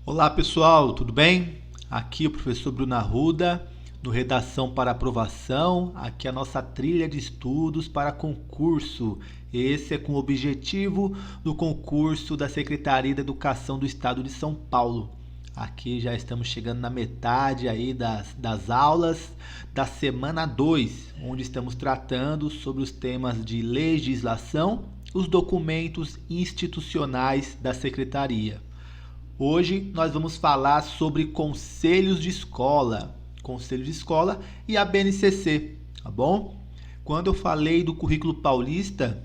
Olá pessoal, tudo bem? Aqui é o professor Bruno Arruda, no Redação para Aprovação. Aqui é a nossa trilha de estudos para concurso. Esse é com o objetivo do concurso da Secretaria da Educação do Estado de São Paulo. Aqui já estamos chegando na metade aí das aulas da semana 2, onde estamos tratando sobre os temas de legislação, os documentos institucionais da Secretaria. Hoje nós vamos falar sobre conselhos de escola e a BNCC, tá bom? Quando eu falei do currículo paulista,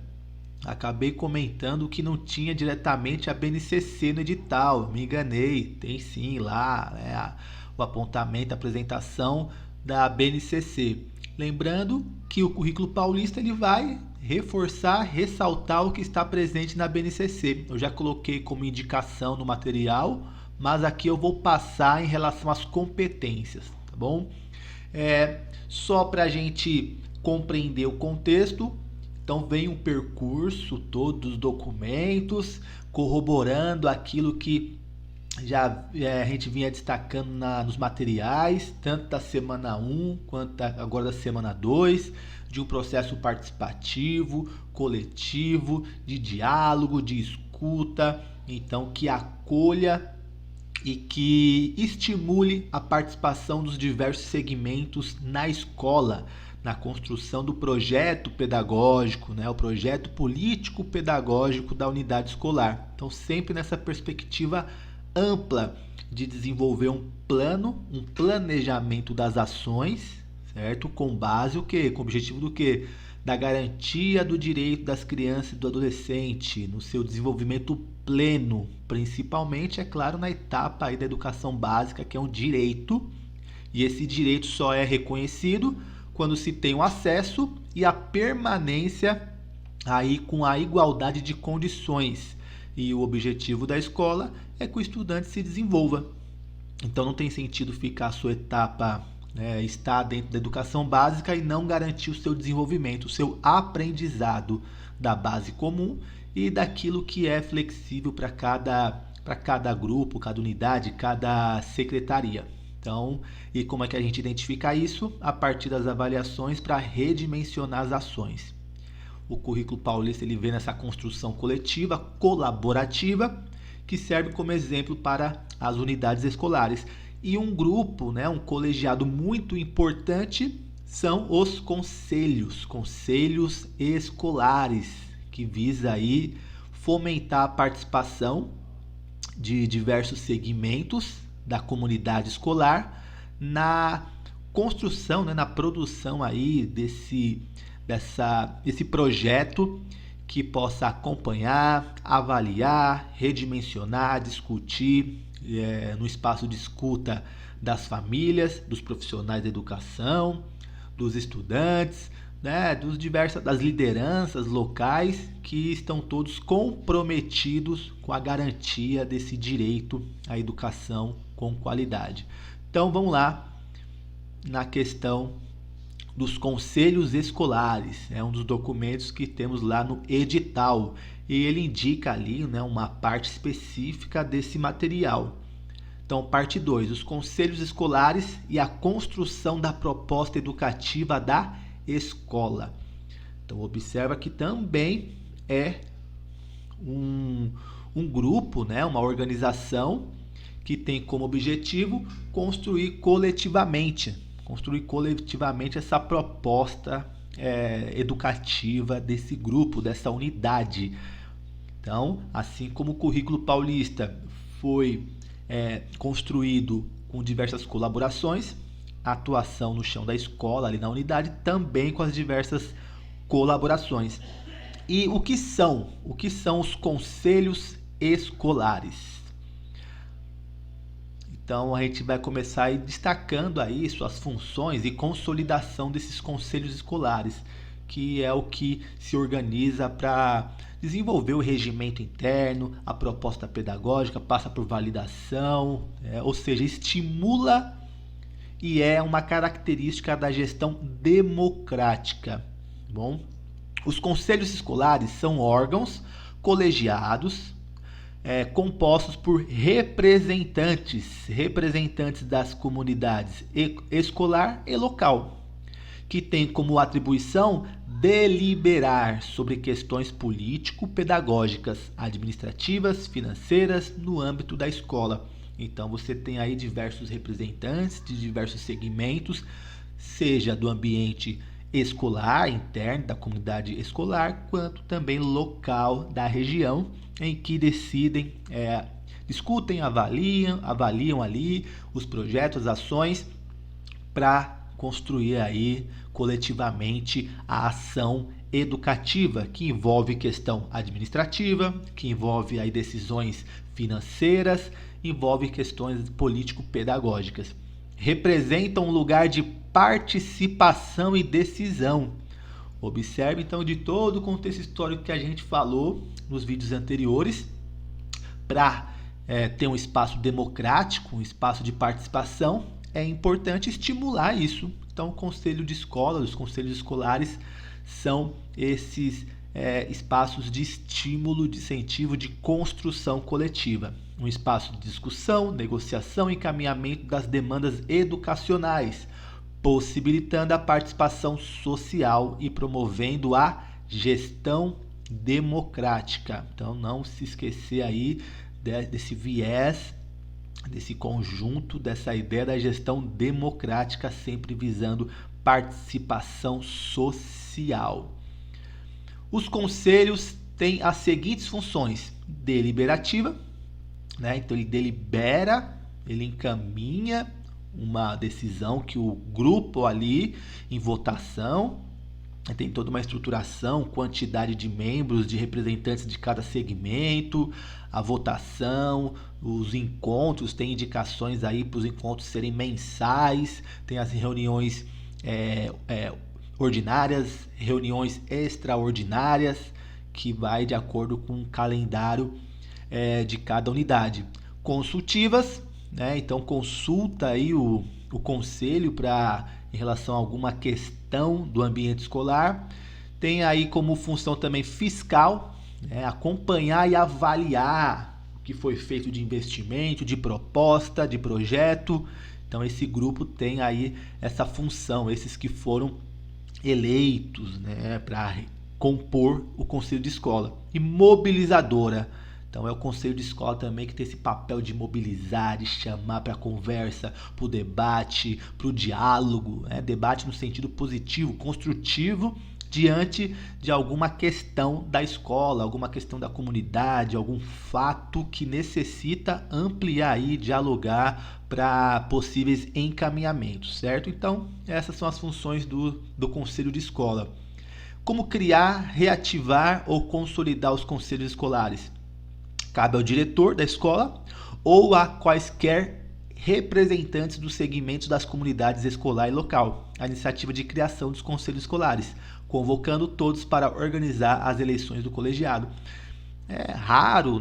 acabei comentando que não tinha diretamente a BNCC no edital, me enganei, tem sim lá, o apontamento, a apresentação da BNCC. Lembrando que o currículo paulista ele vai reforçar, ressaltar o que está presente na BNCC. Eu já coloquei como indicação no material, mas aqui eu vou passar em relação às competências, tá bom? Só para a gente compreender o contexto, então vem um percurso, todos os documentos, corroborando aquilo que já a gente vinha destacando nos materiais, tanto da semana 1 quanto agora da semana 2, de um processo participativo, coletivo, de diálogo, de escuta, então que acolha e que estimule a participação dos diversos segmentos na escola, na construção do projeto pedagógico, o projeto político-pedagógico da unidade escolar. Então, sempre nessa perspectiva ampla de desenvolver um plano, um planejamento das ações, certo? Com base o quê? Com o objetivo do quê? Da garantia do direito das crianças e do adolescente no seu desenvolvimento pleno, principalmente, é claro, na etapa aí da educação básica, que é um direito, e esse direito só é reconhecido quando se tem o acesso e a permanência aí com a igualdade de condições. E o objetivo da escola é que o estudante se desenvolva. Então não tem sentido ficar a sua etapa, estar dentro da educação básica e não garantir o seu desenvolvimento, o seu aprendizado da base comum e daquilo que é flexível para cada grupo, cada unidade, cada secretaria. Então, e como é que a gente identifica isso? A partir das avaliações para redimensionar as ações. O currículo paulista ele vem nessa construção coletiva, colaborativa, que serve como exemplo para as unidades escolares. E um grupo, um colegiado muito importante são os conselhos escolares, que visa aí fomentar a participação de diversos segmentos da comunidade escolar na construção, na produção aí desse projeto que possa acompanhar, avaliar, redimensionar, discutir no espaço de escuta das famílias, dos profissionais da educação, dos estudantes, das lideranças locais que estão todos comprometidos com a garantia desse direito à educação com qualidade. Então vamos lá na questão dos conselhos escolares, é um dos documentos que temos lá no edital e ele indica ali uma parte específica desse material. Então, parte 2, os conselhos escolares e a construção da proposta educativa da escola. Então, observa que também é um grupo, uma organização que tem como objetivo construir coletivamente essa proposta educativa desse grupo, dessa unidade. Então, assim como o currículo paulista foi construído com diversas colaborações, a atuação no chão da escola, ali na unidade, também com as diversas colaborações. E o que são os conselhos escolares? Então a gente vai começar aí destacando aí suas funções e consolidação desses conselhos escolares, que é o que se organiza para desenvolver o regimento interno, a proposta pedagógica, passa por validação, ou seja, estimula e é uma característica da gestão democrática. Bom, os conselhos escolares são órgãos colegiados compostos por representantes das comunidades escolar e local, que tem como atribuição deliberar sobre questões político-pedagógicas, administrativas, financeiras no âmbito da escola. Então você tem aí diversos representantes de diversos segmentos, seja do ambiente escolar, interno da comunidade escolar, quanto também local da região, em que decidem, discutem, avaliam ali os projetos, as ações, para construir aí coletivamente a ação educativa, que envolve questão administrativa, que envolve aí decisões financeiras, envolve questões político-pedagógicas. Representam um lugar de participação e decisão. Observe então de todo o contexto histórico que a gente falou nos vídeos anteriores, para ter um espaço democrático, um espaço de participação, é importante estimular isso. Então, o conselho de escola, os conselhos escolares são esses espaços de estímulo, de incentivo, de construção coletiva. Um espaço de discussão, negociação e encaminhamento das demandas educacionais, possibilitando a participação social e promovendo a gestão democrática. Então, não se esquecer aí desse viés, desse conjunto, dessa ideia da gestão democrática, sempre visando participação social. Os conselhos têm as seguintes funções: deliberativa, então ele delibera, ele encaminha uma decisão que o grupo ali em votação, tem toda uma estruturação, quantidade de membros, de representantes de cada segmento, a votação, os encontros, tem indicações aí para os encontros serem mensais, tem as reuniões ordinárias, reuniões extraordinárias, que vai de acordo com o calendário de cada unidade. Consultivas, então consulta aí o conselho em relação a alguma questão do ambiente escolar. Tem aí como função também fiscal, acompanhar e avaliar o que foi feito de investimento, de proposta, de projeto. Então esse grupo tem aí essa função, esses que foram eleitos para compor o conselho de escola. E mobilizadora. Então é o conselho de escola também que tem esse papel de mobilizar, de chamar para a conversa, para o debate, para o diálogo, debate no sentido positivo, construtivo, diante de alguma questão da escola, alguma questão da comunidade, algum fato que necessita ampliar e dialogar para possíveis encaminhamentos, certo? Então essas são as funções do conselho de escola. Como criar, reativar ou consolidar os conselhos escolares? Cabe ao diretor da escola ou a quaisquer representantes dos segmentos das comunidades escolar e local a iniciativa de criação dos conselhos escolares, convocando todos para organizar as eleições do colegiado. É raro,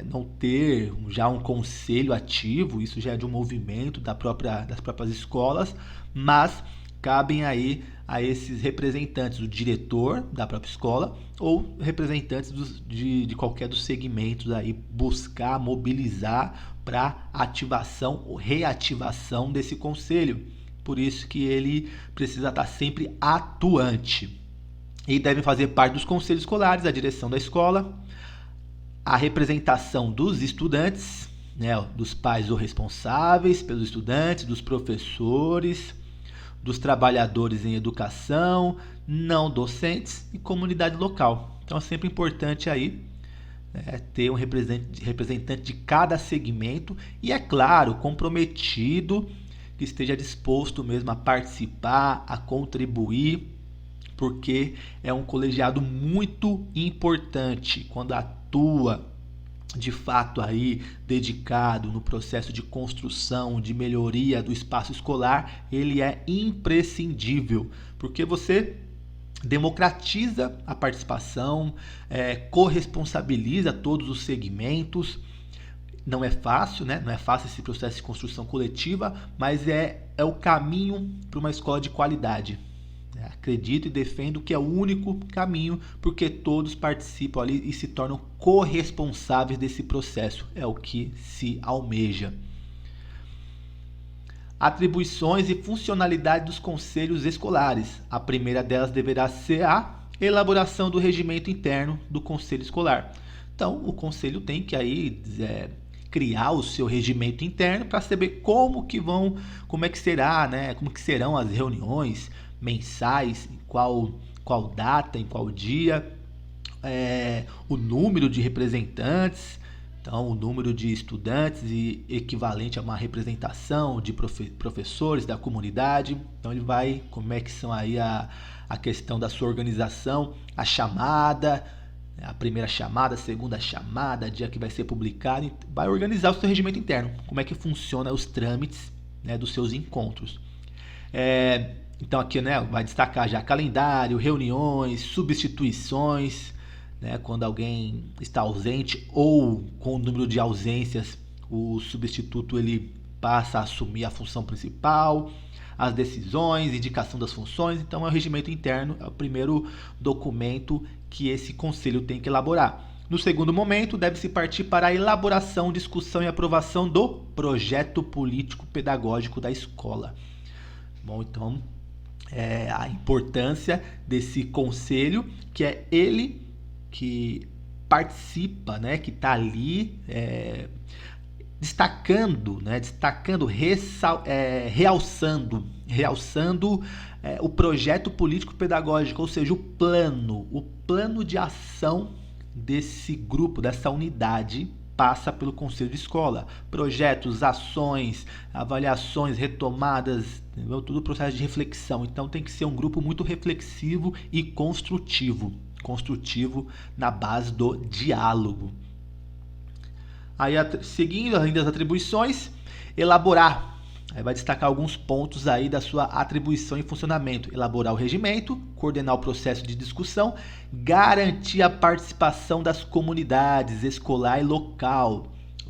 não ter já um conselho ativo, isso já é de um movimento das próprias escolas, mas cabem aí a esses representantes, do diretor da própria escola ou representantes de qualquer dos segmentos aí, buscar mobilizar para ativação ou reativação desse conselho. Por isso que ele precisa estar sempre atuante. E devem fazer parte dos conselhos escolares a direção da escola, a representação dos estudantes, dos pais ou responsáveis pelos estudantes, dos professores, dos trabalhadores em educação, não docentes e comunidade local. Então é sempre importante aí ter um representante de cada segmento e, é claro, comprometido, que esteja disposto mesmo a participar, a contribuir, porque é um colegiado muito importante quando atua de fato aí dedicado no processo de construção, de melhoria do espaço escolar. Ele é imprescindível, porque você democratiza a participação, corresponsabiliza todos os segmentos. Não é fácil, não é fácil esse processo de construção coletiva, mas é o caminho para uma escola de qualidade. Acredito e defendo que é o único caminho, porque todos participam ali e se tornam corresponsáveis desse processo. É o que se almeja. Atribuições e funcionalidade dos conselhos escolares. A primeira delas deverá ser a elaboração do regimento interno do conselho escolar. Então, o conselho tem que aí criar o seu regimento interno para saber como é que será, né? Como que serão as reuniões mensais, em qual data, em qual dia, o número de representantes. Então, o número de estudantes e equivalente a uma representação de professores da comunidade. Então, ele vai, como é que são aí a questão da sua organização, a chamada, a primeira chamada, a segunda chamada, dia que vai ser publicado, vai organizar o seu regimento interno, como é que funciona os trâmites, né, dos seus encontros. Então, aqui, né, vai destacar já calendário, reuniões, substituições, né, quando alguém está ausente ou com o número de ausências, o substituto ele passa a assumir a função principal, as decisões, indicação das funções. Então, é o regimento interno, é o primeiro documento que esse conselho tem que elaborar. No segundo momento, deve-se partir para a elaboração, discussão e aprovação do projeto político-pedagógico da escola. Bom, então, a importância desse conselho, que é ele que participa, né, que está ali destacando, realçando o projeto político-pedagógico, ou seja, o plano de ação desse grupo, dessa unidade, passa pelo conselho de escola. Projetos, ações, avaliações, retomadas, entendeu? Tudo processo de reflexão. Então tem que ser um grupo muito reflexivo e construtivo na base do diálogo. Aí, seguindo ainda as atribuições, elaborar. Aí vai destacar alguns pontos aí da sua atribuição e funcionamento. Elaborar o regimento, coordenar o processo de discussão, garantir a participação das comunidades escolar e local.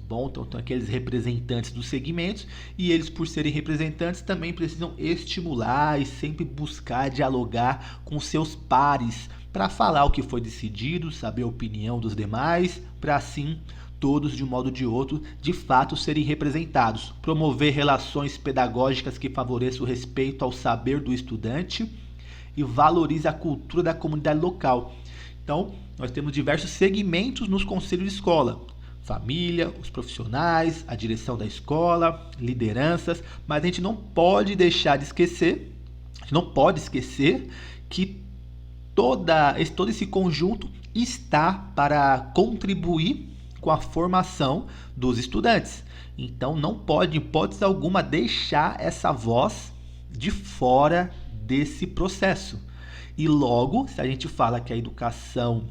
Bom, então aqueles representantes dos segmentos, e eles, por serem representantes, também precisam estimular e sempre buscar dialogar com seus pares para falar o que foi decidido, saber a opinião dos demais, para assim todos, de um modo ou de outro, de fato serem representados. Promover relações pedagógicas que favoreçam o respeito ao saber do estudante e valorize a cultura da comunidade local. Então, nós temos diversos segmentos nos conselhos de escola. Família, os profissionais, a direção da escola, lideranças, mas a gente não pode deixar de esquecer, que todo esse conjunto está para contribuir com a formação dos estudantes. Então, não pode, em hipótese alguma, deixar essa voz de fora desse processo. E logo, se a gente fala que a educação,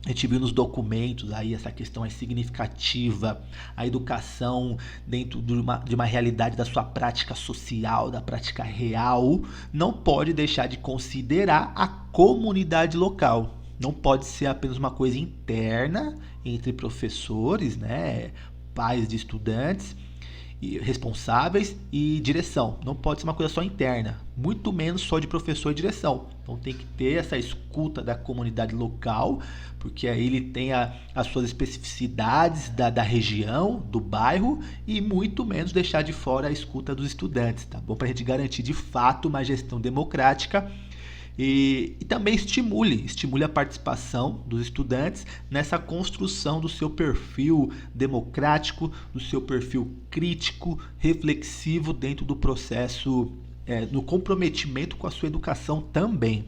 a gente viu nos documentos aí, essa questão é significativa, a educação dentro de uma realidade da sua prática social, da prática real, não pode deixar de considerar a comunidade local. Não pode ser apenas uma coisa interna entre professores, né, pais de estudantes, responsáveis e direção. Não pode ser uma coisa só interna, muito menos só de professor e direção. Então tem que ter essa escuta da comunidade local, porque aí ele tem as suas especificidades da região, do bairro, e muito menos deixar de fora a escuta dos estudantes, tá bom? Para a gente garantir de fato uma gestão democrática. E também estimule a participação dos estudantes nessa construção do seu perfil democrático, do seu perfil crítico, reflexivo dentro do processo, no comprometimento com a sua educação também.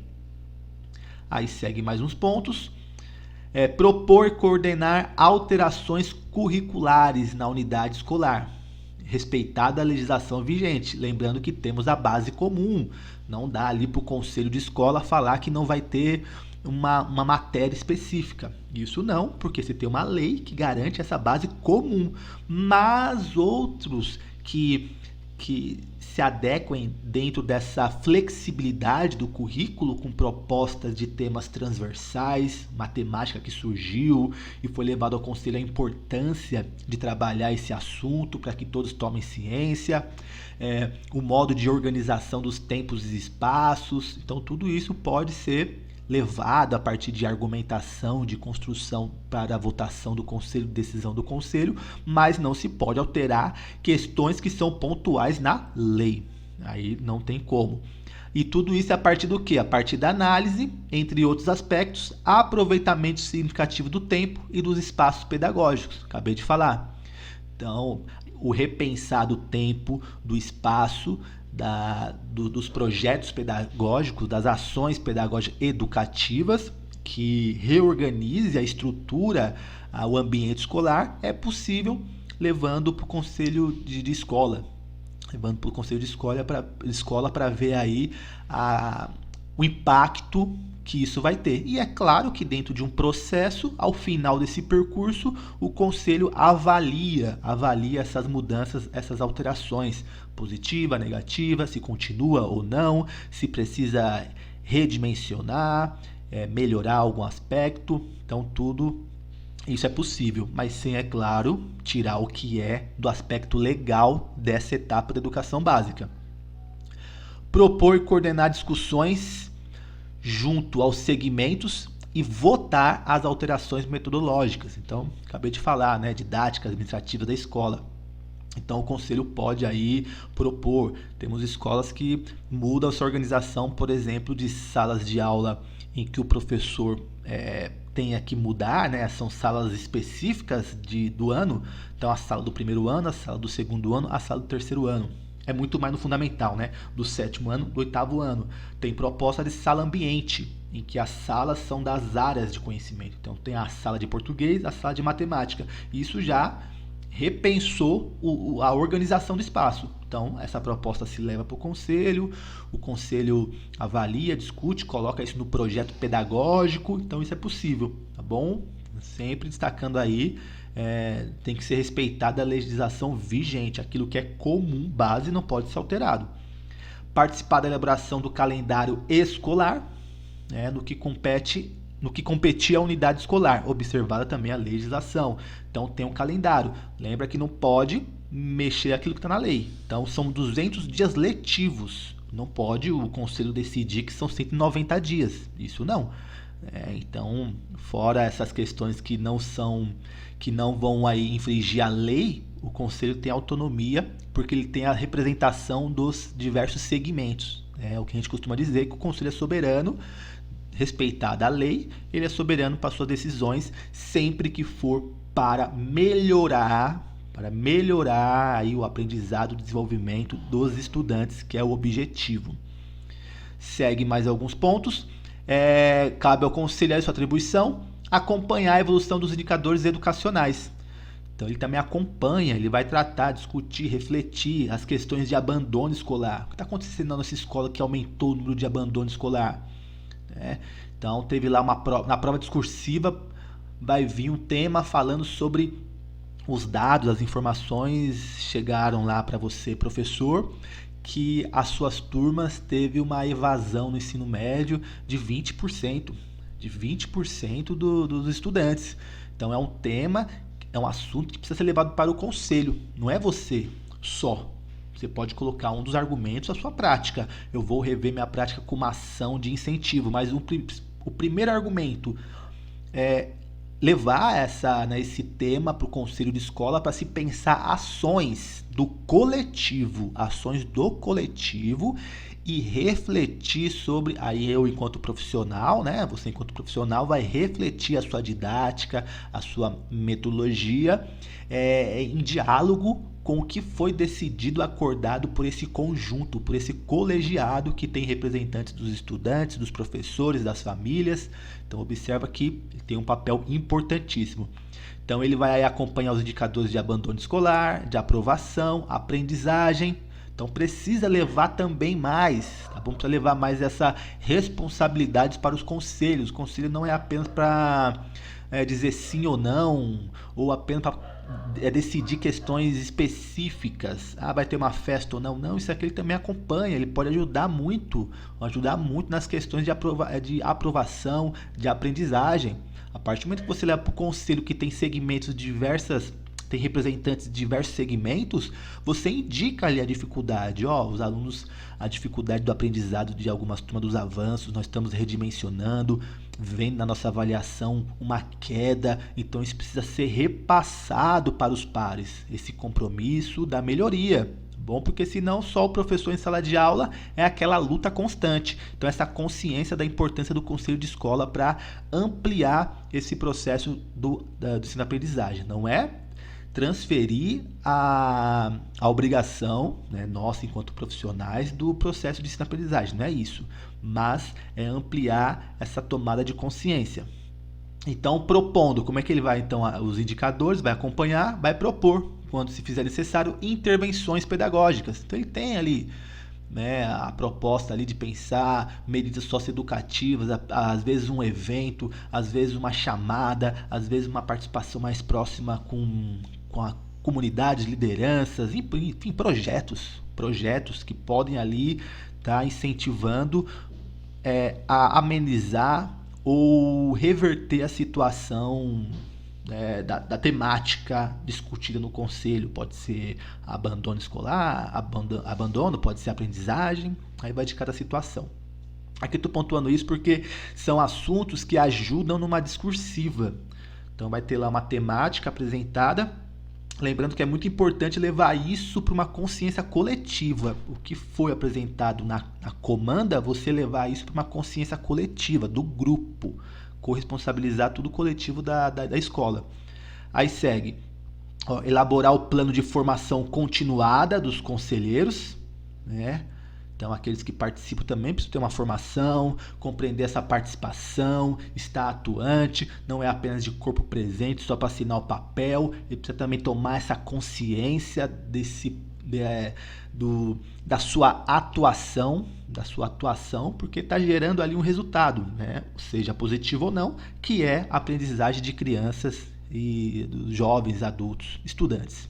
Aí segue mais uns pontos. Propor e coordenar alterações curriculares na unidade escolar, respeitada a legislação vigente. Lembrando que temos a base comum. Não dá ali para o conselho de escola falar que não vai ter uma matéria específica. Isso não, porque você tem uma lei que garante essa base comum. Mas outros que que se adequem dentro dessa flexibilidade do currículo, com propostas de temas transversais, matemática que surgiu e foi levado ao conselho a importância de trabalhar esse assunto para que todos tomem ciência, o modo de organização dos tempos e espaços. Então tudo isso pode ser levado a partir de argumentação, de construção para a votação do conselho, decisão do conselho, mas não se pode alterar questões que são pontuais na lei. Aí não tem como. E tudo isso é a partir do quê? A partir da análise, entre outros aspectos, aproveitamento significativo do tempo e dos espaços pedagógicos. Acabei de falar. Então, o repensar do tempo, do espaço, dos projetos pedagógicos, das ações pedagógicas educativas, que reorganize a estrutura, o ambiente escolar, é possível levando para o conselho de escola. Levando para o conselho de escola para ver aí o impacto que isso vai ter. E é claro que dentro de um processo, ao final desse percurso, o conselho avalia essas mudanças, essas alterações, positiva, negativa, se continua ou não, se precisa redimensionar, melhorar algum aspecto. Então tudo isso é possível, mas sem, é claro, tirar o que é do aspecto legal dessa etapa da educação básica. Propor e coordenar discussões junto aos segmentos e votar as alterações metodológicas. Então, acabei de falar, né, didática administrativa da escola. Então, o conselho pode aí propor. Temos escolas que mudam a sua organização, por exemplo, de salas de aula em que o professor tenha que mudar, né? São salas específicas do ano. Então, a sala do primeiro ano, a sala do segundo ano, a sala do terceiro ano. É muito mais no fundamental, né? Do sétimo ano, do oitavo ano. Tem proposta de sala ambiente, em que as salas são das áreas de conhecimento. Então, tem a sala de português, a sala de matemática. Isso já repensou a organização do espaço. Então, essa proposta se leva para o conselho avalia, discute, coloca isso no projeto pedagógico. Então, isso é possível, tá bom? Sempre destacando aí, tem que ser respeitada a legislação vigente. Aquilo que é comum, base, não pode ser alterado. Participar da elaboração do calendário escolar, no que competir à unidade escolar, observada também a legislação. Então tem um calendário. Lembra que não pode mexer aquilo que está na lei. Então são 200 dias letivos. Não pode o conselho decidir que são 190 dias. Isso não. Então, fora essas questões que não vão aí infringir a lei, o conselho tem autonomia porque ele tem a representação dos diversos segmentos. É o que a gente costuma dizer, que o conselho é soberano. Respeitada a lei, ele é soberano para suas decisões, sempre que for para melhorar aí o aprendizado, o desenvolvimento dos estudantes, que é o objetivo. Segue mais alguns pontos. Cabe ao conselho a sua atribuição acompanhar a evolução dos indicadores educacionais. Então ele também acompanha, ele vai tratar, discutir, refletir as questões de abandono escolar. O que está acontecendo na nossa escola que aumentou o número de abandono escolar? Então teve lá na prova discursiva, vai vir um tema falando sobre os dados, as informações chegaram lá para você, professor, que as suas turmas teve uma evasão no ensino médio de 20%, dos estudantes. Então é um tema, é um assunto que precisa ser levado para o conselho, não é você só. Você pode colocar um dos argumentos à sua prática. Eu vou rever minha prática com uma ação de incentivo, mas o primeiro argumento é levar esse tema para o conselho de escola para se pensar ações do coletivo e refletir sobre, aí eu enquanto profissional, né? Você enquanto profissional vai refletir a sua didática, a sua metodologia em diálogo com o que foi decidido, acordado por esse conjunto, por esse colegiado que tem representantes dos estudantes, dos professores, das famílias. Então observa que ele tem um papel importantíssimo. Então ele vai acompanhar os indicadores de abandono escolar, de aprovação, aprendizagem. Então precisa levar também mais, tá bom? Precisa levar mais essa responsabilidade para os conselhos. O conselho não é apenas para dizer sim ou não, ou apenas para decidir questões específicas. Ah, vai ter uma festa ou não? Não, isso aqui ele também acompanha, ele pode ajudar muito nas questões de aprovação, de aprendizagem. A partir do momento que você leva para o conselho que tem segmentos diversas, tem representantes de diversos segmentos, você indica ali a dificuldade. Os alunos, a dificuldade do aprendizado de algumas turmas dos avanços, nós estamos redimensionando, vendo na nossa avaliação uma queda, então isso precisa ser repassado para os pares, esse compromisso da melhoria. Bom, porque senão só o professor em sala de aula é aquela luta constante. Então essa consciência da importância do conselho de escola para ampliar esse processo do ensino-aprendizagem. Não é transferir a obrigação, né, nossa enquanto profissionais, do processo de ensino-aprendizagem, não é isso, mas é ampliar essa tomada de consciência. Então, propondo, como é que ele vai, então, os indicadores, vai acompanhar, vai propor, quando se fizer necessário, intervenções pedagógicas. Então, ele tem ali, né, a proposta ali de pensar medidas socioeducativas, às vezes um evento, às vezes uma chamada, às vezes uma participação mais próxima com a comunidade, lideranças, enfim, projetos que podem ali estar incentivando a amenizar ou reverter a situação da temática discutida no conselho. Pode ser abandono escolar, abandono, pode ser aprendizagem, aí vai de cada situação. Aqui estou pontuando isso porque são assuntos que ajudam numa discursiva. Então vai ter lá uma temática apresentada, lembrando que é muito importante levar isso para uma consciência coletiva. O que foi apresentado na comanda, você levar isso para uma consciência coletiva, do grupo, corresponsabilizar tudo coletivo da escola. Aí segue, elaborar o plano de formação continuada dos conselheiros, né? Então, aqueles que participam também precisam ter uma formação, compreender essa participação, estar atuante, não é apenas de corpo presente, só para assinar o papel. Ele precisa também tomar essa consciência da sua atuação, porque está gerando ali um resultado, né? Seja positivo ou não, que é a aprendizagem de crianças e dos jovens, adultos, estudantes.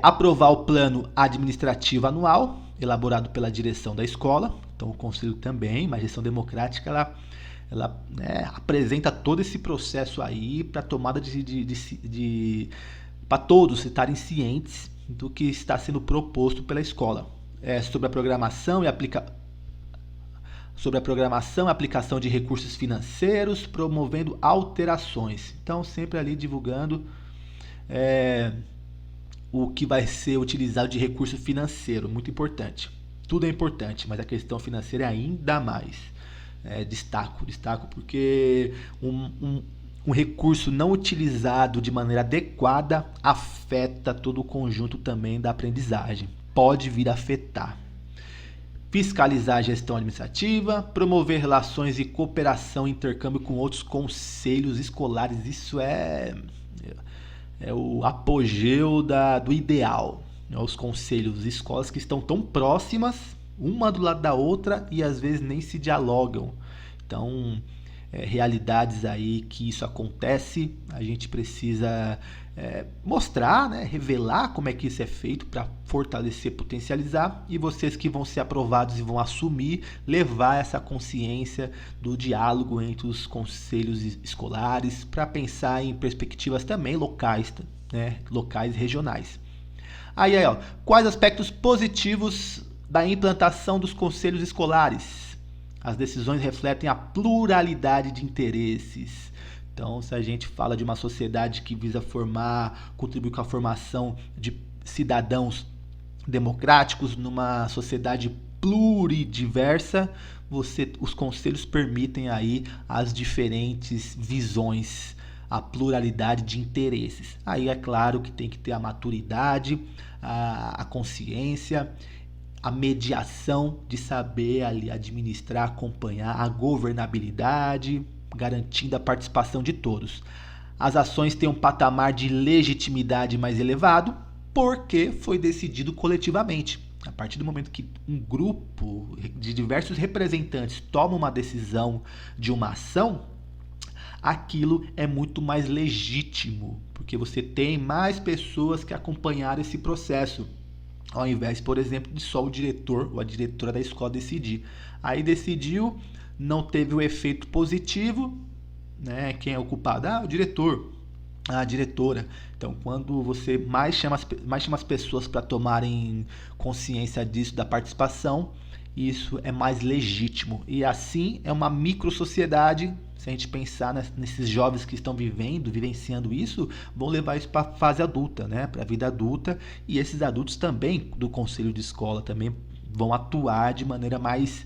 Aprovar o plano administrativo anual, elaborado pela direção da escola. Então, o conselho também, uma gestão democrática, ela apresenta todo esse processo aí para tomada para todos estarem cientes do que está sendo proposto pela escola. Sobre a programação e aplicação de recursos financeiros, promovendo alterações. Então, sempre ali divulgando o que vai ser utilizado de recurso financeiro, muito importante. Tudo é importante, mas a questão financeira é ainda mais. Destaco, porque um recurso não utilizado de maneira adequada afeta todo o conjunto também da aprendizagem. Pode vir a afetar. Fiscalizar a gestão administrativa, promover relações e cooperação e intercâmbio com outros conselhos escolares. Isso é o apogeu do ideal. Os conselhos, escolas que estão tão próximas, uma do lado da outra, e às vezes nem se dialogam. Então, realidades aí que isso acontece, a gente precisa mostrar, né, revelar como é que isso é feito para fortalecer, potencializar, e vocês que vão ser aprovados e vão assumir, levar essa consciência do diálogo entre os conselhos escolares para pensar em perspectivas também locais, né, locais e regionais. Aí, quais aspectos positivos da implantação dos conselhos escolares? As decisões refletem a pluralidade de interesses. Então, se a gente fala de uma sociedade que visa contribuir com a formação de cidadãos democráticos, numa sociedade pluridiversa, os conselhos permitem aí as diferentes visões, a pluralidade de interesses. Aí é claro que tem que ter a maturidade, a consciência, a mediação de saber ali administrar, acompanhar a governabilidade, garantindo a participação de todos. As ações têm um patamar de legitimidade mais elevado porque foi decidido coletivamente. A partir do momento que um grupo de diversos representantes toma uma decisão de uma ação, aquilo é muito mais legítimo, porque você tem mais pessoas que acompanharam esse processo, ao invés, por exemplo, de só o diretor ou a diretora da escola decidir. Aí decidiu, não teve o efeito positivo, né? Quem é o culpado? O diretor, a diretora. Então, quando você mais chama as pessoas para tomarem consciência disso, da participação, isso é mais legítimo. E assim é uma microsociedade. Se a gente pensar nesses jovens que estão vivenciando isso, vão levar isso para a fase adulta, né? Para a vida adulta. E esses adultos também, do conselho de escola, também vão atuar de maneira mais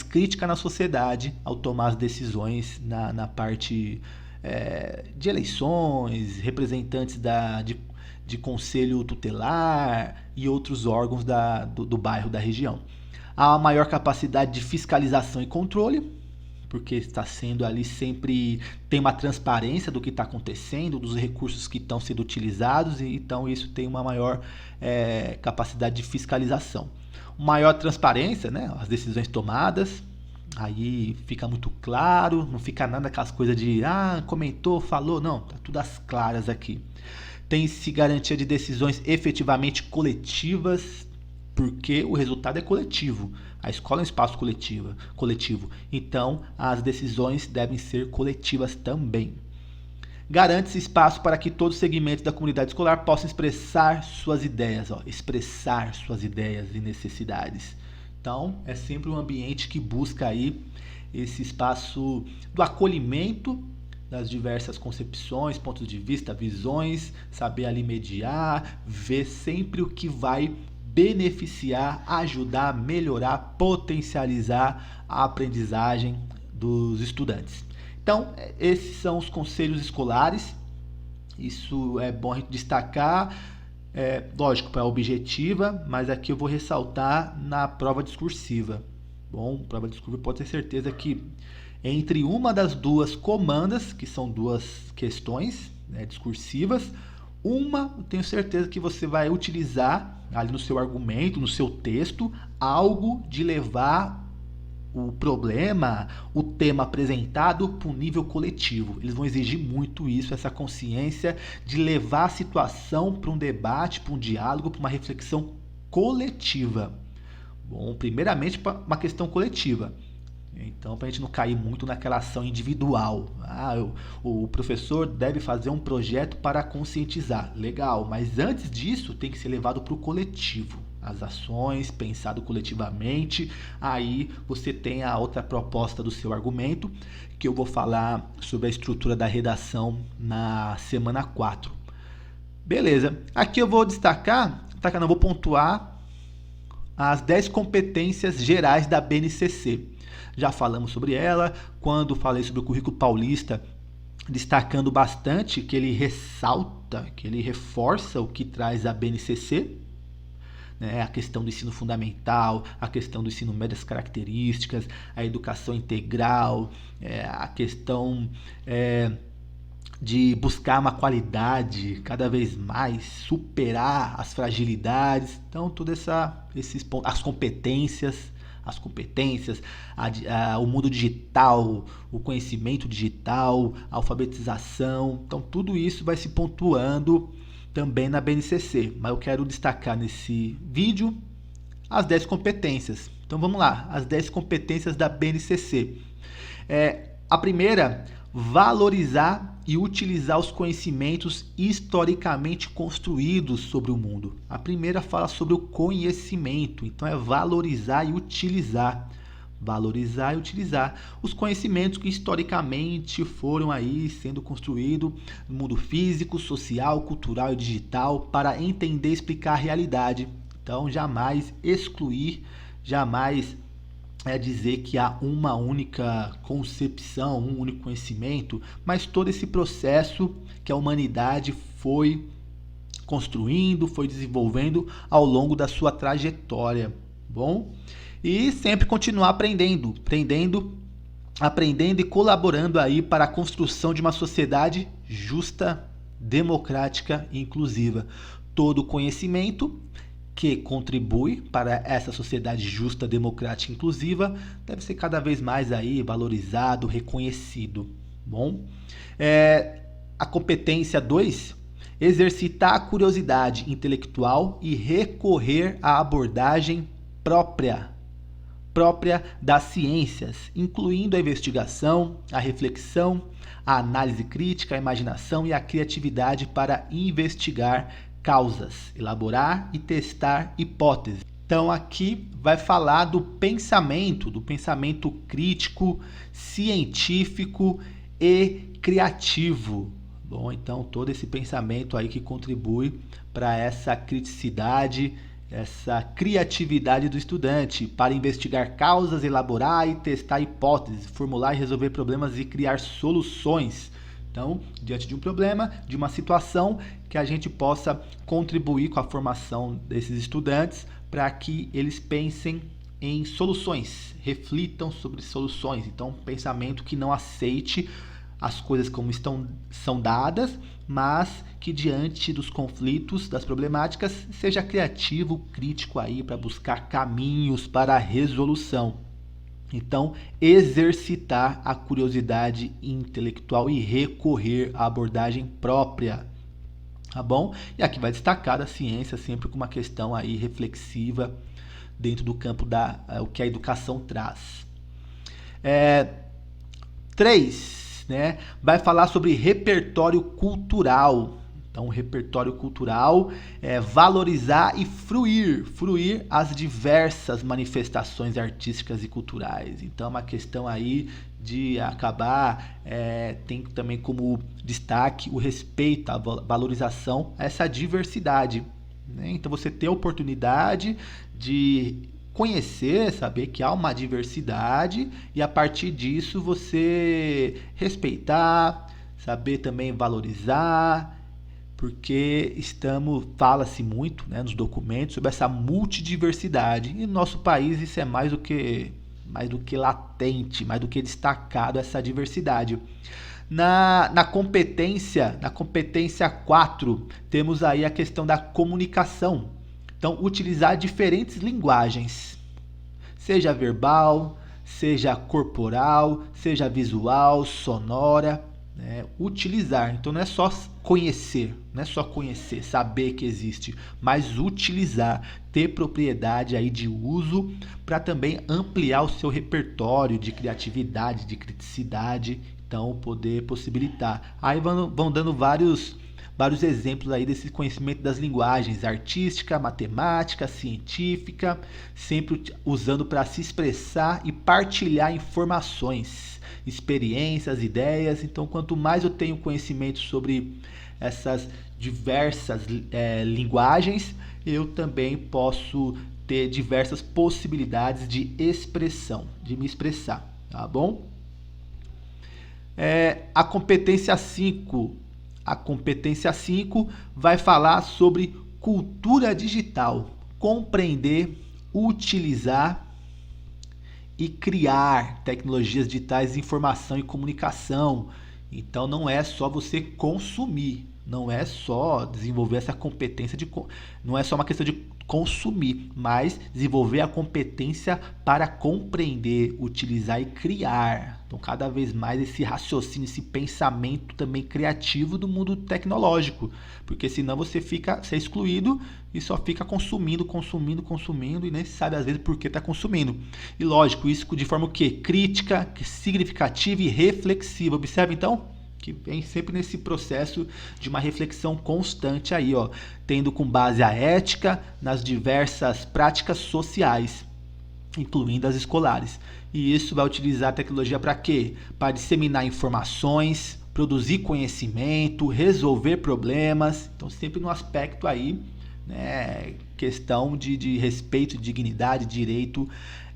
crítica na sociedade ao tomar as decisões na parte de eleições, representantes de conselho tutelar e outros órgãos do bairro, da região. Há uma maior capacidade de fiscalização e controle, porque está sendo ali sempre, tem uma transparência do que está acontecendo, dos recursos que estão sendo utilizados, e então isso tem uma maior capacidade de fiscalização. Maior transparência, né, as decisões tomadas, aí fica muito claro, não fica nada aquelas coisas de comentou, falou, não, tá tudo às claras aqui. Tem-se garantia de decisões efetivamente coletivas, porque o resultado é coletivo. A escola é um espaço coletivo, então as decisões devem ser coletivas também. Garante-se espaço para que todos os segmentos da comunidade escolar possam expressar suas ideias, expressar suas ideias e necessidades. Então, é sempre um ambiente que busca aí esse espaço do acolhimento das diversas concepções, pontos de vista, visões, saber ali mediar, ver sempre o que vai beneficiar, ajudar, melhorar, potencializar a aprendizagem dos estudantes. Então, esses são os conselhos escolares. Isso é bom a gente destacar. Lógico, para a objetiva, mas aqui eu vou ressaltar na prova discursiva. Bom, prova discursiva pode ter certeza que entre uma das duas comandas, que são duas questões, né, discursivas, uma eu tenho certeza que você vai utilizar ali no seu argumento, no seu texto, algo de levar o problema, o tema apresentado para um nível coletivo. Eles vão exigir muito isso, essa consciência de levar a situação para um debate, para um diálogo, para uma reflexão coletiva. Bom, primeiramente para uma questão coletiva. Então, para a gente não cair muito naquela ação individual. O professor deve fazer um projeto para conscientizar. Legal, mas antes disso tem que ser levado para o coletivo. As ações, pensado coletivamente. Aí você tem a outra proposta do seu argumento, que eu vou falar sobre a estrutura da redação na semana 4. Beleza, aqui eu vou vou pontuar as 10 competências gerais da BNCC. Já falamos sobre ela, quando falei sobre o currículo paulista, destacando bastante que ele ressalta, que ele reforça o que traz a BNCC, né? A questão do ensino fundamental, a questão do ensino médio, as características, a educação integral, a questão de buscar uma qualidade cada vez mais, superar as fragilidades, então todas esses pontos, as competências, o mundo digital, o conhecimento digital, a alfabetização. Então, tudo isso vai se pontuando também na BNCC. Mas eu quero destacar nesse vídeo as 10 competências. Então, vamos lá. As 10 competências da BNCC. A primeira, valorizar e utilizar os conhecimentos historicamente construídos sobre o mundo. A primeira fala sobre o conhecimento, então é valorizar e utilizar. Valorizar e utilizar os conhecimentos que historicamente foram aí sendo construídos no mundo físico, social, cultural e digital para entender e explicar a realidade. Então, jamais excluir, jamais dizer que há uma única concepção, um único conhecimento, mas todo esse processo que a humanidade foi construindo, foi desenvolvendo ao longo da sua trajetória, bom? E sempre continuar aprendendo e colaborando aí para a construção de uma sociedade justa, democrática e inclusiva. Todo conhecimento que contribui para essa sociedade justa, democrática e inclusiva deve ser cada vez mais aí valorizado, reconhecido. Bom, a competência 2, exercitar a curiosidade intelectual e recorrer à abordagem própria das ciências, incluindo a investigação, a reflexão, a análise crítica, a imaginação e a criatividade para investigar causas, elaborar e testar hipóteses. Então aqui vai falar do pensamento crítico, científico e criativo. Bom, então todo esse pensamento aí que contribui para essa criticidade, essa criatividade do estudante para investigar causas, elaborar e testar hipóteses, formular e resolver problemas e criar soluções. Então, diante de um problema, de uma situação, que a gente possa contribuir com a formação desses estudantes para que eles pensem em soluções, reflitam sobre soluções. Então, um pensamento que não aceite as coisas como são dadas, mas que diante dos conflitos, das problemáticas, seja criativo, crítico aí para buscar caminhos para a resolução. Então, exercitar a curiosidade intelectual e recorrer à abordagem própria, tá bom? E aqui vai destacar a ciência sempre com uma questão aí reflexiva dentro do campo o que a educação traz. 3, né, vai falar sobre repertório cultural. Então, repertório cultural é valorizar e fruir as diversas manifestações artísticas e culturais. Então, é uma questão aí de acabar, tem também como destaque o respeito, a valorização a essa diversidade, né? Então, você ter a oportunidade de conhecer, saber que há uma diversidade e a partir disso você respeitar, saber também valorizar, porque fala-se muito, né, nos documentos sobre essa multidiversidade e no nosso país isso é mais do que latente, mais do que destacado essa diversidade. Na competência 4, temos aí a questão da comunicação. Então, utilizar diferentes linguagens, seja verbal, seja corporal, seja visual, sonora, né? Utilizar. Então, não é só conhecer, saber que existe, mas utilizar, ter propriedade aí de uso para também ampliar o seu repertório de criatividade, de criticidade, então poder possibilitar. Aí vão dando vários exemplos aí desse conhecimento das linguagens artística, matemática, científica, sempre usando para se expressar e partilhar informações, experiências, ideias. Então, quanto mais eu tenho conhecimento sobre essas diversas linguagens, eu também posso ter diversas possibilidades de expressão, de me expressar, tá bom? A competência 5. A competência 5 vai falar sobre cultura digital, compreender, utilizar e criar tecnologias digitais de informação e comunicação. Então não é só você consumir, não é só desenvolver essa competência não é só uma questão de consumir, mas desenvolver a competência para compreender, utilizar e criar. Então, cada vez mais esse raciocínio, esse pensamento também criativo do mundo tecnológico, porque senão você é excluído e só fica consumindo e nem sabe às vezes por que está consumindo. E lógico, isso de forma o quê? Crítica, significativa e reflexiva. Observe então que vem sempre nesse processo de uma reflexão constante aí, ó, tendo com base a ética nas diversas práticas sociais, incluindo as escolares. E isso vai utilizar a tecnologia para quê? Para disseminar informações, produzir conhecimento, resolver problemas. Então, sempre no aspecto aí, né, questão de respeito, dignidade,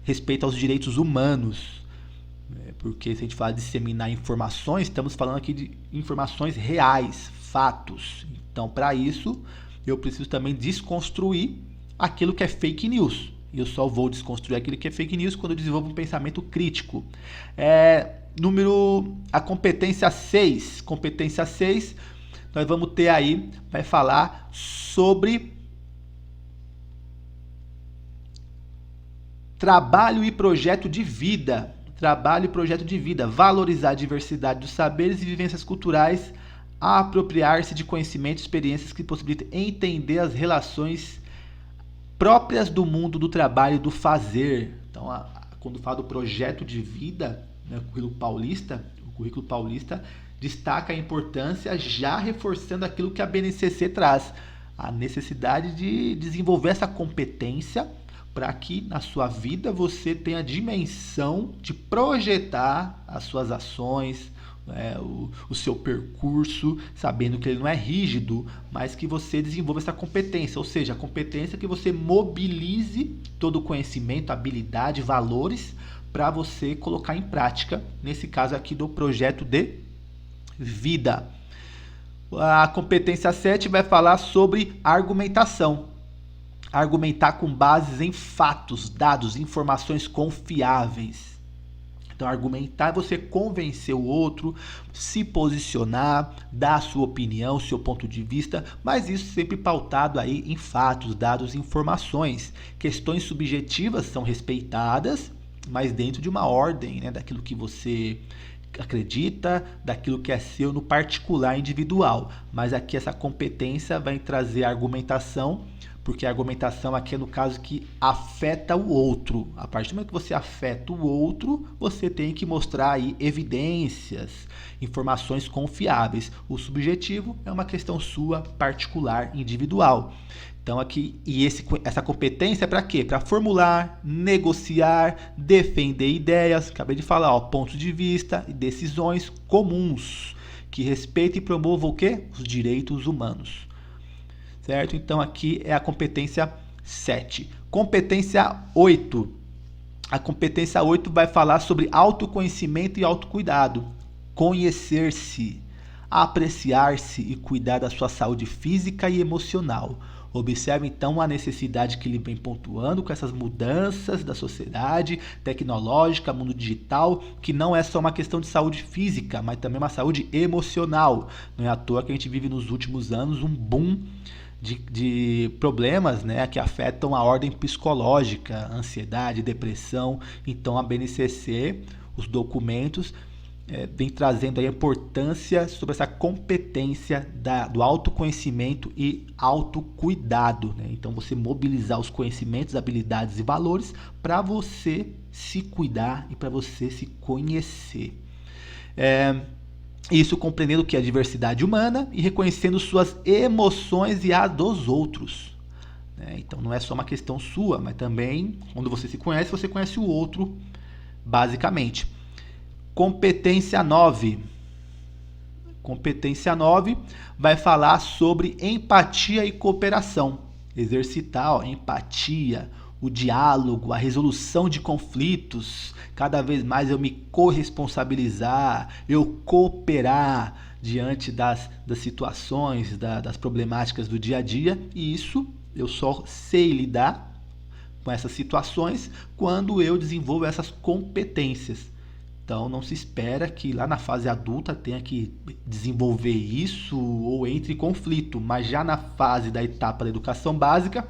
respeito aos direitos humanos. Porque se a gente fala de disseminar informações, estamos falando aqui de informações reais, fatos. Então, para isso, eu preciso também desconstruir aquilo que é fake news. E eu só vou desconstruir aquilo que é fake news quando eu desenvolvo um pensamento crítico. A competência 6. Competência 6, nós vamos ter aí, vai falar sobre trabalho e projeto de vida. trabalho e projeto de vida, valorizar a diversidade dos saberes e vivências culturais, apropriar-se de conhecimentos e experiências que possibilitem entender as relações próprias do mundo do trabalho e do fazer. Então, quando fala do projeto de vida, né, o currículo paulista destaca a importância, já reforçando aquilo que a BNCC traz, a necessidade de desenvolver essa competência para que na sua vida você tenha a dimensão de projetar as suas ações, o seu percurso, sabendo que ele não é rígido, mas que você desenvolva essa competência, ou seja, a competência que você mobilize todo o conhecimento, habilidade, valores para você colocar em prática, nesse caso aqui do projeto de vida. A competência 7 vai falar sobre argumentação. Argumentar com bases em fatos, dados, informações confiáveis. Então, argumentar é você convencer o outro, se posicionar, dar a sua opinião, seu ponto de vista, mas isso sempre pautado aí em fatos, dados, informações. Questões subjetivas são respeitadas, mas dentro de uma ordem, né, daquilo que você acredita, daquilo que é seu no particular individual. Mas aqui essa competência vai trazer a argumentação, porque a argumentação aqui é no caso que afeta o outro. A partir do momento que você afeta o outro, você tem que mostrar aí evidências, informações confiáveis. O subjetivo é uma questão sua, particular, individual. Então aqui, essa competência é para quê? Para formular, negociar, defender ideias, acabei de falar, pontos de vista e decisões comuns, que respeitem e promovam o quê? Os direitos humanos. Certo? Então aqui é a competência 7. Competência 8. A competência 8 vai falar sobre autoconhecimento e autocuidado. Conhecer-se, apreciar-se e cuidar da sua saúde física e emocional. Observe então a necessidade que ele vem pontuando com essas mudanças da sociedade tecnológica, mundo digital, que não é só uma questão de saúde física, mas também uma saúde emocional. Não é à toa que a gente vive nos últimos anos um boom de problemas, né, que afetam a ordem psicológica, ansiedade, depressão. Então a BNCC, os documentos, vem trazendo a importância sobre essa competência do autoconhecimento e autocuidado, né? Então você mobilizar os conhecimentos, habilidades e valores para você se cuidar e para você se conhecer. Isso compreendendo o que é a diversidade humana e reconhecendo suas emoções e a dos outros. Então não é só uma questão sua, mas também quando você se conhece, você conhece o outro, basicamente. Competência 9. Competência 9 vai falar sobre empatia e cooperação. Exercitar a empatia, o diálogo, a resolução de conflitos. Cada vez mais eu me corresponsabilizar, eu cooperar diante das situações, das problemáticas do dia a dia. E isso eu só sei lidar com essas situações quando eu desenvolvo essas competências. Então não se espera que lá na fase adulta tenha que desenvolver isso ou entre em conflito, mas já na fase da etapa da educação básica,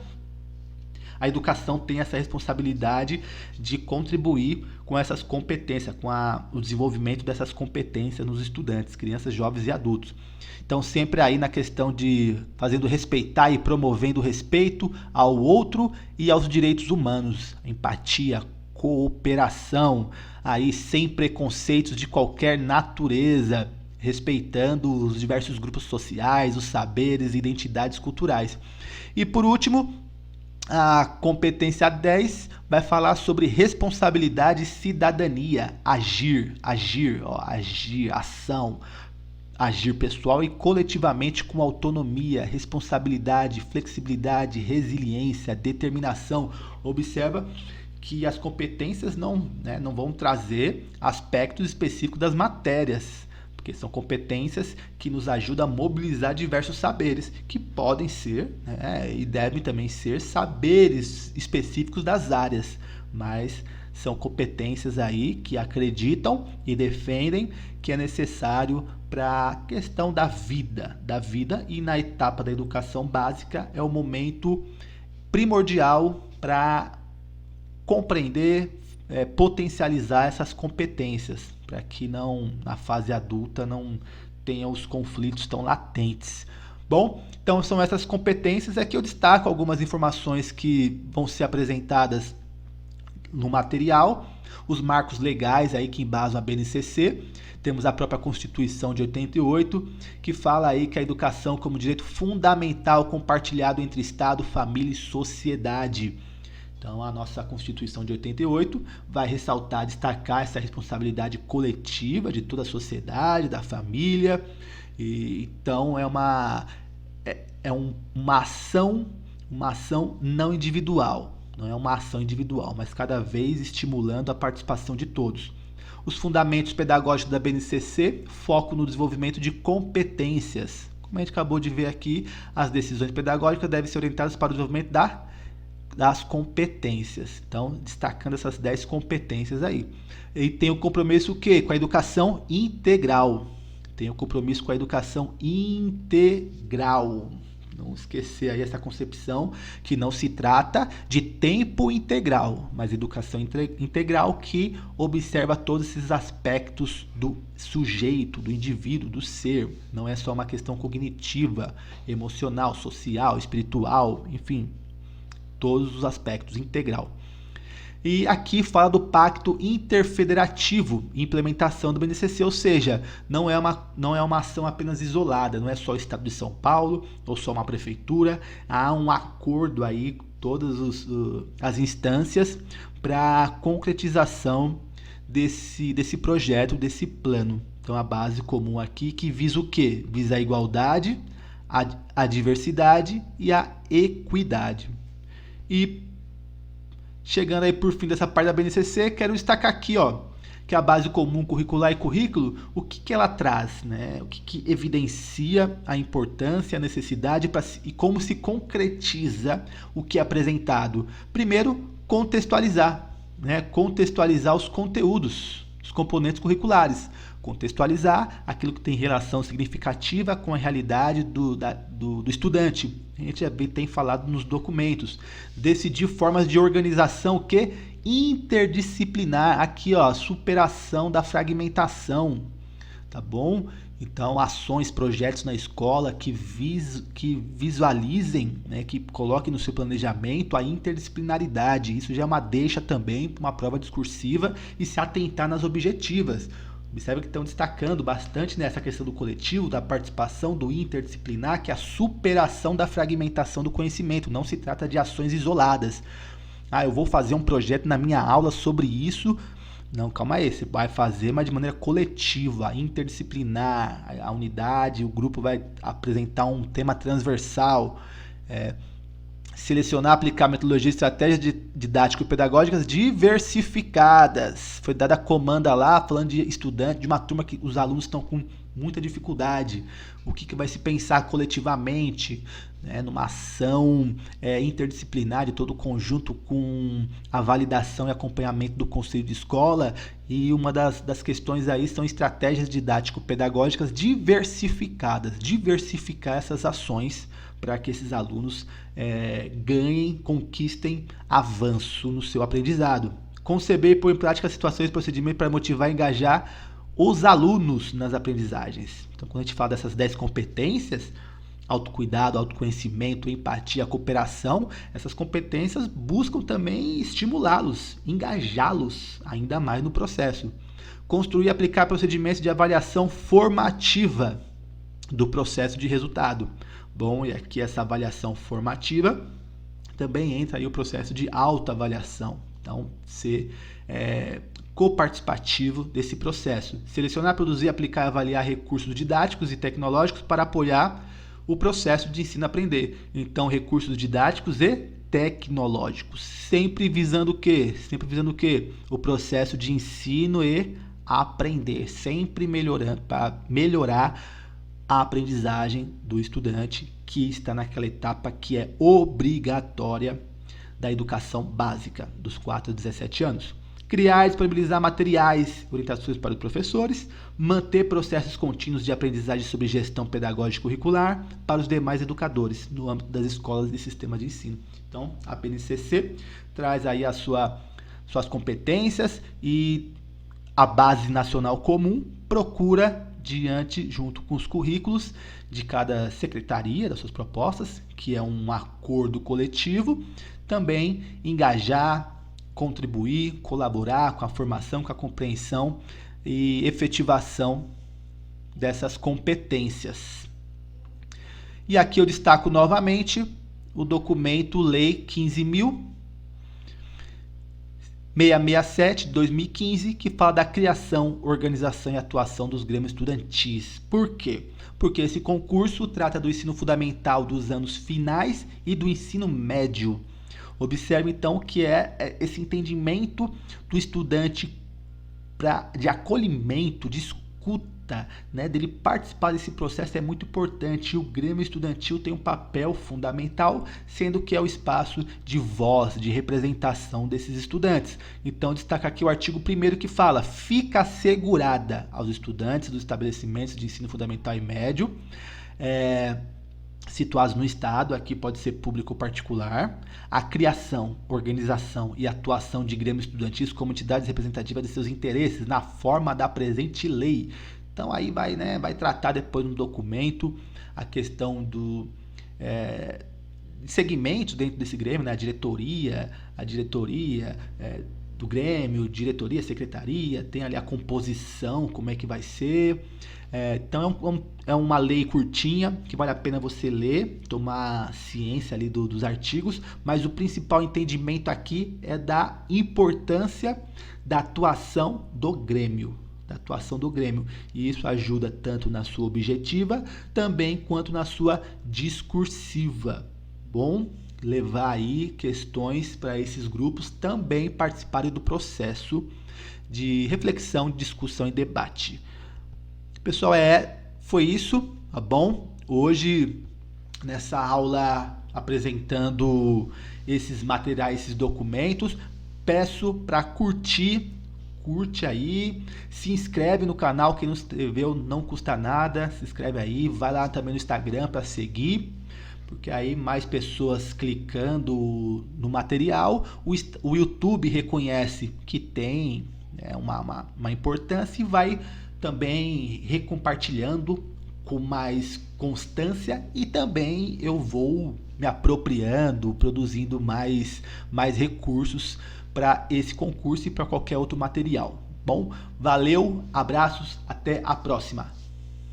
a educação tem essa responsabilidade de contribuir com essas competências, com o desenvolvimento dessas competências nos estudantes, crianças, jovens e adultos. Então sempre aí na questão de fazendo respeitar e promovendo o respeito ao outro e aos direitos humanos, empatia, cooperação, aí sem preconceitos de qualquer natureza, respeitando os diversos grupos sociais, os saberes e identidades culturais. E por último, a competência 10 vai falar sobre responsabilidade e cidadania, agir, ação, agir pessoal e coletivamente com autonomia, responsabilidade, flexibilidade, resiliência, determinação. Observa que as competências não vão trazer aspectos específicos das matérias, porque são competências que nos ajudam a mobilizar diversos saberes, que podem ser, e devem também ser, saberes específicos das áreas, mas são competências aí que acreditam e defendem que é necessário para a questão da vida, e na etapa da educação básica é o momento primordial para compreender, potencializar essas competências, para que não, na fase adulta, não tenha os conflitos tão latentes. Bom, então são essas competências. Aqui eu destaco algumas informações que vão ser apresentadas no material, os marcos legais aí que embasam a BNCC. Temos a própria Constituição de 88, que fala aí que a educação como direito fundamental compartilhado entre Estado, família e sociedade. Então, a nossa Constituição de 88 vai ressaltar, destacar essa responsabilidade coletiva de toda a sociedade, da família. Então, é uma ação não individual. Não é uma ação individual, mas cada vez estimulando a participação de todos. Os fundamentos pedagógicos da BNCC, foco no desenvolvimento de competências. Como a gente acabou de ver aqui, as decisões pedagógicas devem ser orientadas para o desenvolvimento das competências. Então, destacando essas 10 competências aí. E tem o compromisso o quê? Com a educação integral. Tem o compromisso com a educação integral. Não esquecer aí essa concepção que não se trata de tempo integral, mas educação integral que observa todos esses aspectos do sujeito, do indivíduo, do ser. Não é só uma questão cognitiva, emocional, social, espiritual, enfim, todos os aspectos, integral. E aqui fala do Pacto Interfederativo, implementação do BNCC, ou seja, não é uma ação apenas isolada, não é só o Estado de São Paulo ou só uma prefeitura, há um acordo aí com todas as instâncias para a concretização desse projeto, desse plano. Então a base comum aqui que visa o quê? Visa a igualdade, a diversidade e a equidade. E chegando aí por fim dessa parte da BNCC, quero destacar aqui, que a base comum curricular e currículo, o que ela traz, né? O que evidencia a importância, a necessidade e como se concretiza o que é apresentado. Primeiro, contextualizar, né? Contextualizar os conteúdos, os componentes curriculares. Contextualizar aquilo que tem relação significativa com a realidade do estudante. A gente já tem falado nos documentos. Decidir formas de organização que interdisciplinar. Aqui, superação da fragmentação. Tá bom? Então, ações, projetos na escola que visualizem, né, que coloquem no seu planejamento a interdisciplinaridade. Isso já é uma deixa também para uma prova discursiva e se atentar nas objetivas. Observe que estão destacando bastante nessa questão do coletivo, da participação, do interdisciplinar, que é a superação da fragmentação do conhecimento. Não se trata de ações isoladas. Eu vou fazer um projeto na minha aula sobre isso. Não, calma aí, você vai fazer, mas de maneira coletiva, interdisciplinar. A unidade, o grupo vai apresentar um tema transversal. Selecionar, aplicar metodologias e estratégias didático-pedagógicas diversificadas. Foi dada a comanda lá, falando de estudante, de uma turma que os alunos estão com muita dificuldade. O que vai se pensar coletivamente, né, numa ação interdisciplinar de todo o conjunto com a validação e acompanhamento do conselho de escola. E uma das questões aí são estratégias didático-pedagógicas diversificadas. Diversificar essas ações para que esses alunos ganhem, conquistem avanço no seu aprendizado. Conceber e pôr em prática situações e procedimentos para motivar e engajar os alunos nas aprendizagens. Então, quando a gente fala dessas 10 competências, autocuidado, autoconhecimento, empatia, cooperação, essas competências buscam também estimulá-los, engajá-los ainda mais no processo. Construir e aplicar procedimentos de avaliação formativa do processo de resultado. Bom, e aqui essa avaliação formativa também entra aí o processo de autoavaliação. Então, ser coparticipativo desse processo. Selecionar, produzir, aplicar e avaliar recursos didáticos e tecnológicos para apoiar o processo de ensino-aprender. Então, recursos didáticos e tecnológicos. Sempre visando o quê? Sempre visando o quê? O processo de ensino e aprender. Sempre melhorando, para melhorar a aprendizagem do estudante que está naquela etapa que é obrigatória da educação básica, dos 4 a 17 anos. Criar e disponibilizar materiais, orientações para os professores, manter processos contínuos de aprendizagem sobre gestão pedagógica curricular para os demais educadores no âmbito das escolas e sistemas de ensino. Então, a BNCC traz aí a sua suas competências e a base nacional comum procura junto com os currículos de cada secretaria das suas propostas, que é um acordo coletivo, também engajar, contribuir, colaborar com a formação, com a compreensão e efetivação dessas competências. E aqui eu destaco novamente o documento Lei 15.667 de 2015, que fala da criação, organização e atuação dos grêmios estudantis. Por quê? Porque esse concurso trata do ensino fundamental dos anos finais e do ensino médio. Observe então que é esse entendimento do estudante de acolhimento, de escuta, né, dele participar desse processo é muito importante. E o Grêmio Estudantil tem um papel fundamental, sendo que é o espaço de voz, de representação desses estudantes. Então, destaca aqui o artigo 1º que fala: fica assegurada aos estudantes dos estabelecimentos de ensino fundamental e médio, situados no Estado, aqui pode ser público ou particular, a criação, organização e atuação de grêmios estudantis como entidades representativas de seus interesses na forma da presente lei. Então aí vai tratar depois no documento a questão do segmento dentro desse grêmio, né? A diretoria do grêmio, diretoria, secretaria, tem ali a composição, como é que vai ser. Então é uma lei curtinha que vale a pena você ler, tomar ciência ali dos artigos, mas o principal entendimento aqui é da importância da atuação do Grêmio. E isso ajuda tanto na sua objetiva também quanto na sua discursiva. Bom, levar aí questões para esses grupos também participarem do processo de reflexão, discussão e debate. Pessoal, foi isso, tá bom? Hoje, nessa aula apresentando esses materiais, esses documentos, peço para curte aí, se inscreve no canal, quem não se inscreveu não custa nada, se inscreve aí, vai lá também no Instagram para seguir, porque aí mais pessoas clicando no material, o YouTube reconhece que tem uma importância e vai também recompartilhando com mais constância, e também eu vou me apropriando, produzindo mais recursos para esse concurso e para qualquer outro material. Bom, valeu, abraços, até a próxima.